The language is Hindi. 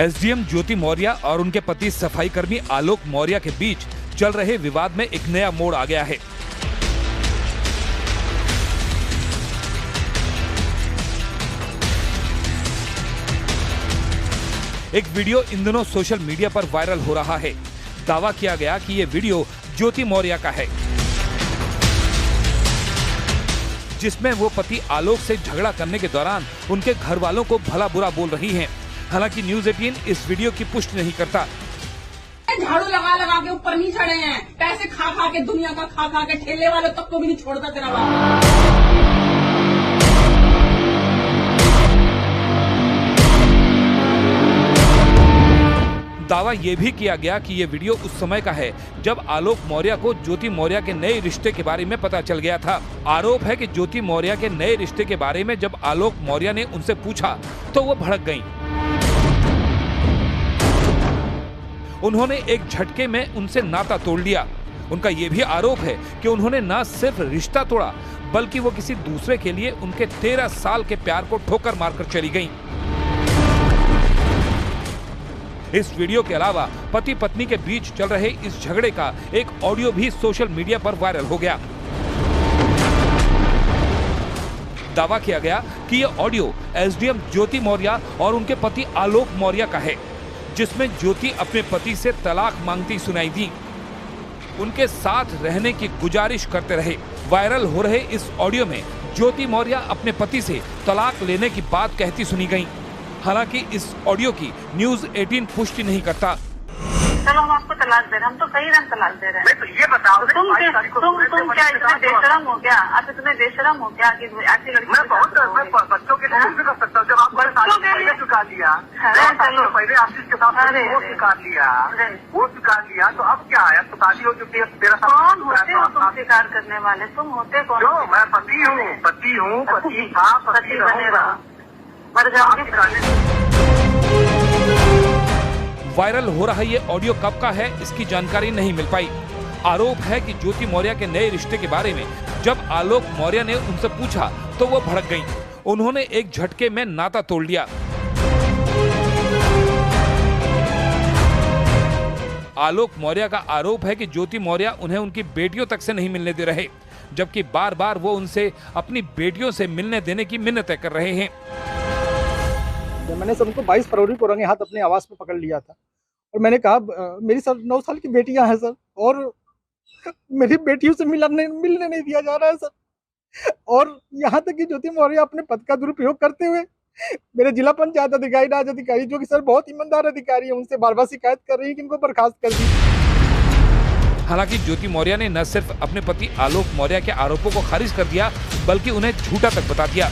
एसडीएम ज्योति मौर्य और उनके पति सफाई कर्मी आलोक मौर्य के बीच चल रहे विवाद में एक नया मोड़ आ गया है। एक वीडियो इन दिनों सोशल मीडिया पर वायरल हो रहा है। दावा किया गया कि ये वीडियो ज्योति मौर्य का है, जिसमें वो पति आलोक से झगड़ा करने के दौरान उनके घर वालों को भला बुरा बोल रही हैं। हालांकि न्यूज़ 18 इस वीडियो की पुष्टि नहीं करता। झाड़ू लगा लगा के ऊपर नहीं चढ़े हैं, पैसे खा खा के, दुनिया का खा खा के, ठेले वालों तक को भी नहीं छोड़ता तेरा बाप। दावा ये भी किया गया कि ये वीडियो उस समय का है जब आलोक मौर्य को ज्योति मौर्य के नए रिश्ते के बारे में पता चल गया था। आरोप है कि ज्योति मौर्य के नए रिश्ते के बारे में जब आलोक मौर्य ने उनसे पूछा तो वो भड़क गईं। उन्होंने एक झटके में उनसे नाता तोड़ लिया। उनका ये भी आरोप है कि उन्होंने न सिर्फ रिश्ता तोड़ा बल्कि वो किसी दूसरे के लिए उनके 13 साल के प्यार को ठोकर मारकर चली गईं। इस वीडियो के अलावा पति पत्नी के बीच चल रहे इस झगड़े का एक ऑडियो भी सोशल मीडिया पर वायरल हो गया। दावा किया गया कि यह ऑडियो एसडीएम ज्योति मौर्य और उनके पति आलोक मौर्य का है, जिसमें ज्योति अपने पति से तलाक मांगती सुनाई दी, उनके साथ रहने की गुजारिश करते रहे। वायरल हो रहे इस ऑडियो में ज्योति मौर्य अपने पति से तलाक लेने की बात कहती सुनी गई। हालांकि इस ऑडियो की न्यूज़ 18 पुष्टि नहीं करता। चलो हम आपको तलाक दे रहे हैं, हम तो कई रंग तलाक दे रहे हैं। तो ये बताओ तुम क्या इतने बेशरम हो क्या? आप इतने बेशरम हो क्या कि ऐसी लड़की? मैं बच्चों के लिए भी कर सकता हूँ। जब आपको पहले चुका लिया, चलो पहले आशीष के साथ वो स्वीकार लिया तो अब क्या है? तो शादी हो चुकी है। कौन होते हो तुम स्वीकार करने वाले? तुम होते कौन? जो मैं पति हूँ, पति था, पति बने रहो, मर जाओगे। वायरल हो रहा ये ऑडियो कब का है इसकी जानकारी नहीं मिल पाई। आरोप है कि ज्योति मौर्य के नए रिश्ते के बारे में जब आलोक मौर्य ने उनसे पूछा तो वो भड़क गईं। उन्होंने एक झटके में नाता तोड़ लिया। आलोक मौर्य का आरोप है कि ज्योति मौर्य उन्हें उनकी बेटियों तक से नहीं मिलने दे रहे, जबकि बार बार वो उनसे अपनी बेटियों से मिलने देने की मिन्नतें कर रहे हैं। मैंने सर उनको 22 फरवरी को रंगे हाथ अपने आवास में पकड़ लिया था और मैंने कहा मेरी सर 9 साल की बेटियां हैं सर, और मेरी बेटियों से मिलने नहीं दिया जा रहा है सर। और यहाँ तक कि ज्योति मौर्य अपने पद का दुरुपयोग करते हुए मेरे जिला पंचायत अधिकारी, राज अधिकारी, जो कि सर बहुत ईमानदार अधिकारी है, उनसे बार बार शिकायत कर रही है कि इनको बर्खास्त कर दी। हालांकि ज्योति मौर्य ने न सिर्फ अपने पति आलोक मौर्य के आरोपों को खारिज कर दिया बल्कि उन्हें झूठा तक बता दिया।